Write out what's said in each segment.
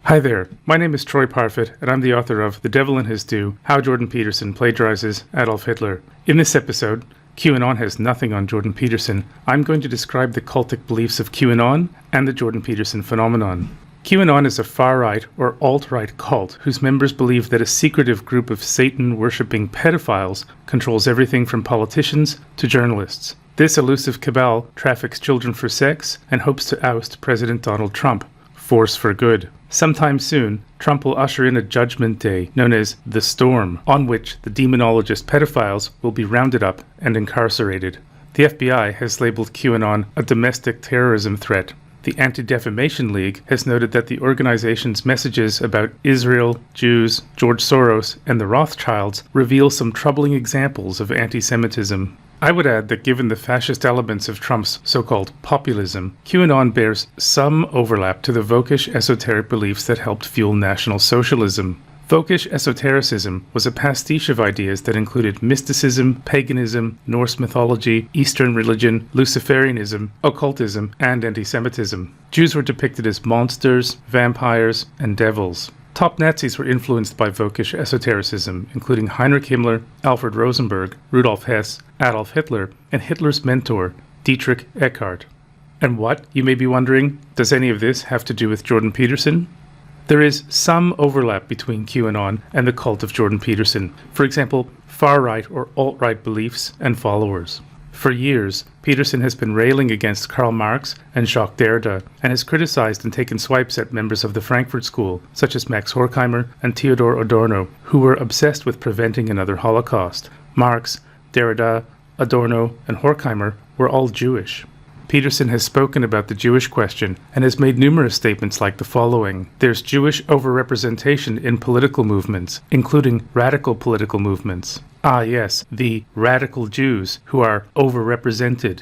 Hi there, my name is Troy Parfit, and I'm the author of The Devil and His Due, How Jordan Peterson Plagiarizes Adolf Hitler. In this episode, QAnon has nothing on Jordan Peterson. I'm going to describe the cultic beliefs of QAnon and the Jordan Peterson phenomenon. QAnon is a far-right or alt-right cult whose members believe that a secretive group of Satan-worshipping pedophiles controls everything from politicians to journalists. This elusive cabal traffics children for sex and hopes to oust President Donald Trump. Force for good. Sometime soon, Trump will usher in a judgment day known as the Storm, on which the demonologist pedophiles will be rounded up and incarcerated. The FBI has labeled QAnon a domestic terrorism threat. The Anti-Defamation League has noted that the organization's messages about Israel, Jews, George Soros, and the Rothschilds reveal some troubling examples of anti-Semitism. I would add that given the fascist elements of Trump's so-called populism, QAnon bears some overlap to the Völkisch esoteric beliefs that helped fuel National Socialism. Völkisch esotericism was a pastiche of ideas that included mysticism, paganism, Norse mythology, Eastern religion, Luciferianism, occultism, and anti-Semitism. Jews were depicted as monsters, vampires, and devils. Top Nazis were influenced by Völkisch esotericism, including Heinrich Himmler, Alfred Rosenberg, Rudolf Hess, Adolf Hitler, and Hitler's mentor, Dietrich Eckart. And what, you may be wondering, does any of this have to do with Jordan Peterson? There is some overlap between QAnon and the cult of Jordan Peterson, for example, far-right or alt-right beliefs and followers. For years, Peterson has been railing against Karl Marx and Jacques Derrida, and has criticized and taken swipes at members of the Frankfurt School, such as Max Horkheimer and Theodor Adorno, who were obsessed with preventing another Holocaust. Marx, Derrida, Adorno, and Horkheimer were all Jewish. Peterson has spoken about the Jewish question and has made numerous statements like the following. There's Jewish overrepresentation in political movements, including radical political movements. Ah yes, the radical Jews who are overrepresented.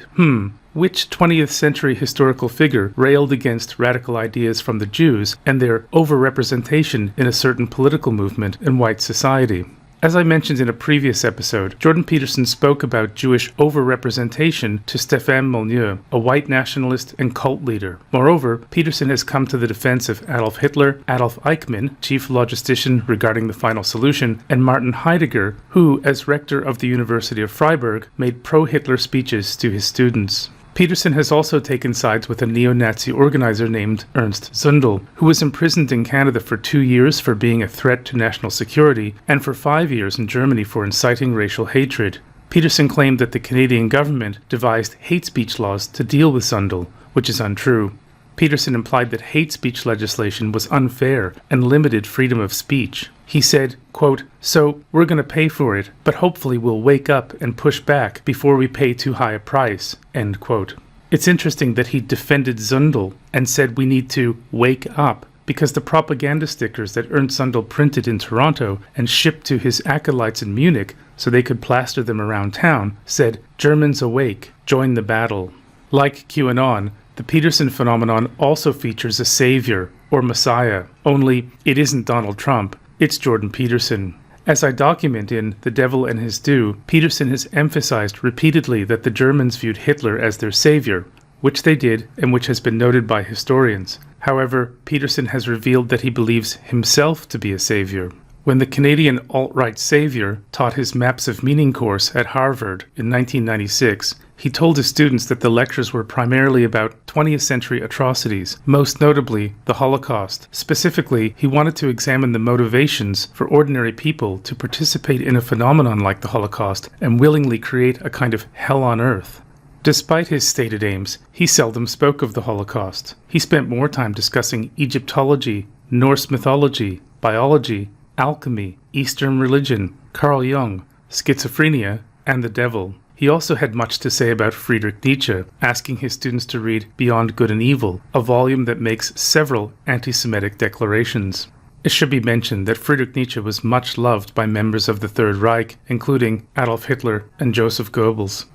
Which 20th century historical figure railed against radical ideas from the Jews and their overrepresentation in a certain political movement in white society? As I mentioned in a previous episode, Jordan Peterson spoke about Jewish overrepresentation to Stéphane Molyneux, a white nationalist and cult leader. Moreover, Peterson has come to the defense of Adolf Hitler, Adolf Eichmann, chief logistician regarding the final solution, and Martin Heidegger, who, as rector of the University of Freiburg, made pro-Hitler speeches to his students. Peterson has also taken sides with a neo-Nazi organizer named Ernst Zundel, who was imprisoned in Canada for 2 years for being a threat to national security, and for 5 years in Germany for inciting racial hatred. Peterson claimed that the Canadian government devised hate speech laws to deal with Zundel, which is untrue. Peterson implied that hate speech legislation was unfair and limited freedom of speech. He said, quote, "So we're going to pay for it, but hopefully we'll wake up and push back before we pay too high a price," end quote. It's interesting that he defended Zundel and said we need to wake up because the propaganda stickers that Ernst Zundel printed in Toronto and shipped to his acolytes in Munich so they could plaster them around town said, "Germans awake, join the battle." Like QAnon, the Peterson phenomenon also features a savior, or messiah, only it isn't Donald Trump, it's Jordan Peterson. As I document in The Devil and His Due, Peterson has emphasized repeatedly that the Germans viewed Hitler as their savior, which they did and which has been noted by historians. However, Peterson has revealed that he believes himself to be a savior. When the Canadian alt-right savior taught his Maps of Meaning course at Harvard in 1996, he told his students that the lectures were primarily about 20th century atrocities, most notably the Holocaust. Specifically, he wanted to examine the motivations for ordinary people to participate in a phenomenon like the Holocaust and willingly create a kind of hell on earth. Despite his stated aims, he seldom spoke of the Holocaust. He spent more time discussing Egyptology, Norse mythology, biology, alchemy, Eastern religion, Carl Jung, schizophrenia, and the devil. He also had much to say about Friedrich Nietzsche, asking his students to read Beyond Good and Evil, a volume that makes several anti-Semitic declarations. It should be mentioned that Friedrich Nietzsche was much loved by members of the Third Reich, including Adolf Hitler and Joseph Goebbels.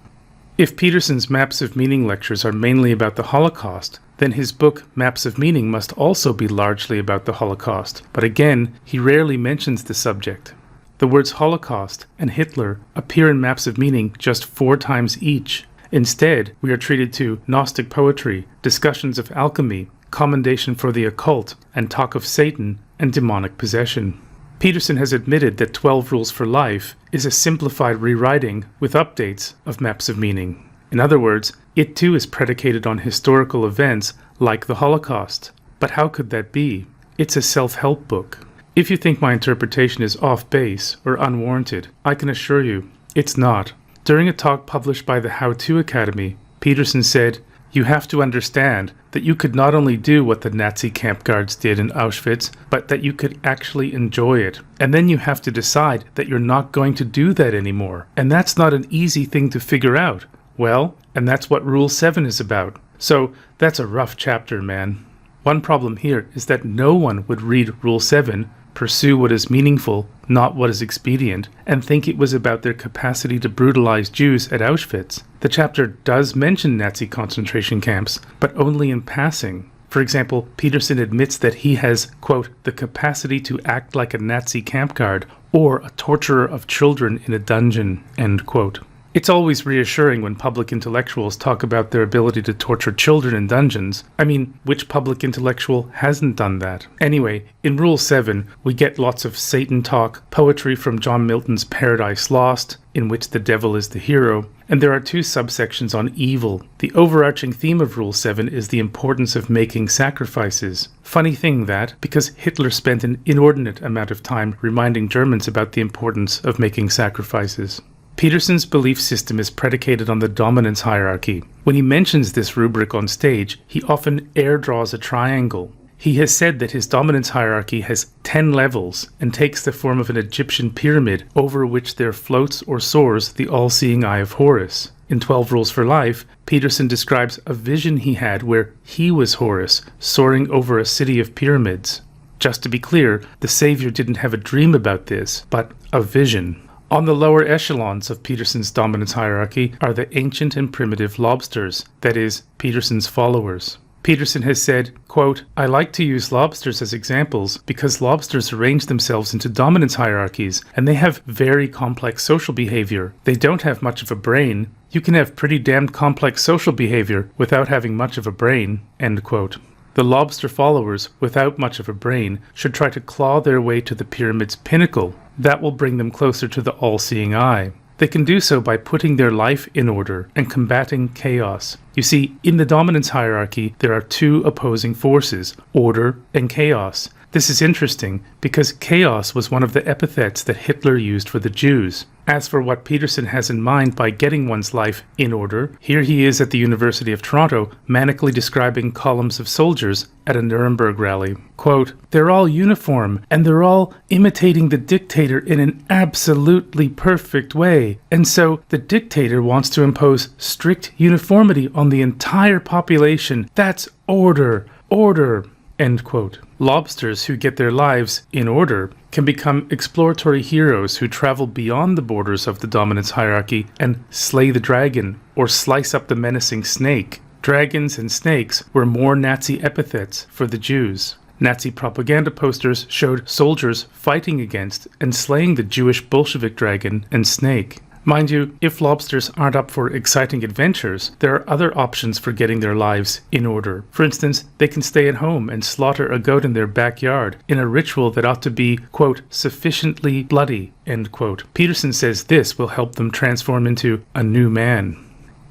If Peterson's Maps of Meaning lectures are mainly about the Holocaust, then his book Maps of Meaning must also be largely about the Holocaust, but again, he rarely mentions the subject. The words Holocaust and Hitler appear in Maps of Meaning just 4 times each. Instead, we are treated to Gnostic poetry, discussions of alchemy, commendation for the occult, and talk of Satan and demonic possession. Peterson has admitted that 12 Rules for Life is a simplified rewriting with updates of maps of meaning. In other words, it too is predicated on historical events like the Holocaust. But how could that be? It's a self-help book. If you think my interpretation is off base or unwarranted, I can assure you, it's not. During a talk published by the How-To Academy, Peterson said, "You have to understand that you could not only do what the Nazi camp guards did in Auschwitz, but that you could actually enjoy it. And then you have to decide that you're not going to do that anymore. And that's not an easy thing to figure out. Well, and that's what Rule 7 is about. So that's a rough chapter, man." One problem here is that no one would read Rule 7, pursue what is meaningful, not what is expedient, and think it was about their capacity to brutalize Jews at Auschwitz. The chapter does mention Nazi concentration camps, but only in passing. For example, Peterson admits that he has, quote, "the capacity to act like a Nazi camp guard or a torturer of children in a dungeon," end quote. It's always reassuring when public intellectuals talk about their ability to torture children in dungeons. I mean, which public intellectual hasn't done that? Anyway, in Rule 7, we get lots of Satan talk, poetry from John Milton's Paradise Lost, in which the devil is the hero, and there are 2 subsections on evil. The overarching theme of Rule 7 is the importance of making sacrifices. Funny thing that, because Hitler spent an inordinate amount of time reminding Germans about the importance of making sacrifices. Peterson's belief system is predicated on the dominance hierarchy. When he mentions this rubric on stage, he often air draws a triangle. He has said that his dominance hierarchy has 10 levels and takes the form of an Egyptian pyramid over which there floats or soars the all-seeing eye of Horus. In 12 Rules for Life, Peterson describes a vision he had where he was Horus, soaring over a city of pyramids. Just to be clear, the Savior didn't have a dream about this, but a vision. On the lower echelons of Peterson's dominance hierarchy are the ancient and primitive lobsters, that is, Peterson's followers. Peterson has said, quote, "I like to use lobsters as examples because lobsters arrange themselves into dominance hierarchies, and they have very complex social behavior. They don't have much of a brain. You can have pretty damned complex social behavior without having much of a brain," end quote. The lobster followers, without much of a brain, should try to claw their way to the pyramid's pinnacle. That will bring them closer to the all-seeing eye. They can do so by putting their life in order and combating chaos. You see, in the dominance hierarchy, there are 2 opposing forces, order and chaos. This is interesting because chaos was one of the epithets that Hitler used for the Jews. As for what Peterson has in mind by getting one's life in order, here he is at the University of Toronto manically describing columns of soldiers at a Nuremberg rally. Quote, "They're all uniform and they're all imitating the dictator in an absolutely perfect way. And so the dictator wants to impose strict uniformity on the entire population. That's order, order." End quote. Lobsters who get their lives in order can become exploratory heroes who travel beyond the borders of the dominance hierarchy and slay the dragon or slice up the menacing snake. Dragons and snakes were more Nazi epithets for the Jews. Nazi propaganda posters showed soldiers fighting against and slaying the Jewish Bolshevik dragon and snake. Mind you, if lobsters aren't up for exciting adventures, there are other options for getting their lives in order. For instance, they can stay at home and slaughter a goat in their backyard in a ritual that ought to be, quote, "sufficiently bloody," end quote. Peterson says this will help them transform into a new man.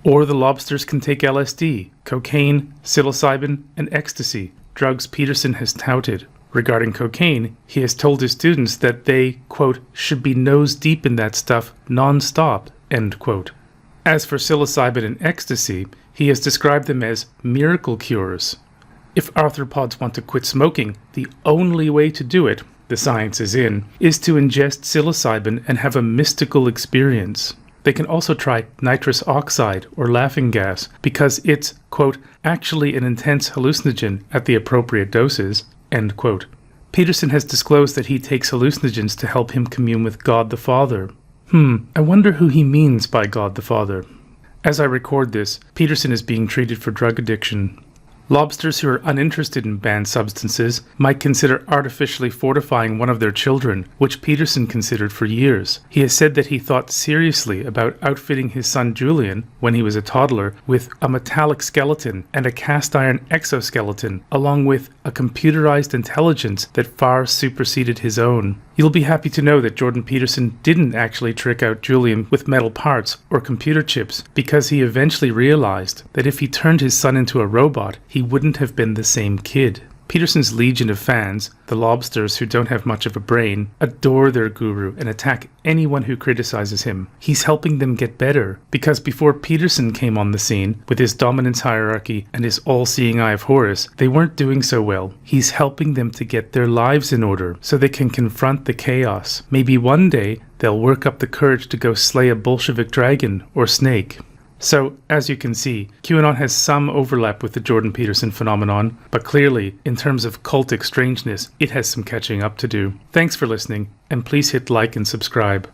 Or the lobsters can take LSD, cocaine, psilocybin, and ecstasy, drugs Peterson has touted. Regarding cocaine, he has told his students that they, quote, "should be nose deep in that stuff non-stop," end quote. As for psilocybin and ecstasy, he has described them as miracle cures. If arthropods want to quit smoking, the only way to do it, the science is in, is to ingest psilocybin and have a mystical experience. They can also try nitrous oxide or laughing gas because it's, quote, "actually an intense hallucinogen at the appropriate doses," end quote. Peterson has disclosed that he takes hallucinogens to help him commune with God the Father. I wonder who he means by God the Father. As I record this, Peterson is being treated for drug addiction. Lobsters who are uninterested in banned substances might consider artificially fortifying one of their children, which Peterson considered for years. He has said that he thought seriously about outfitting his son Julian, when he was a toddler, with a metallic skeleton and a cast iron exoskeleton, along with a computerized intelligence that far superseded his own. You'll be happy to know that Jordan Peterson didn't actually trick out Julian with metal parts or computer chips, because he eventually realized that if he turned his son into a robot, he wouldn't have been the same kid. Peterson's legion of fans, the lobsters who don't have much of a brain, adore their guru and attack anyone who criticizes him. He's helping them get better, because before Peterson came on the scene, with his dominance hierarchy and his all-seeing eye of Horus, they weren't doing so well. He's helping them to get their lives in order, so they can confront the chaos. Maybe one day, they'll work up the courage to go slay a Bolshevik dragon or snake. So, as you can see, QAnon has some overlap with the Jordan Peterson phenomenon, but clearly, in terms of cultic strangeness, it has some catching up to do. Thanks for listening, and please hit like and subscribe.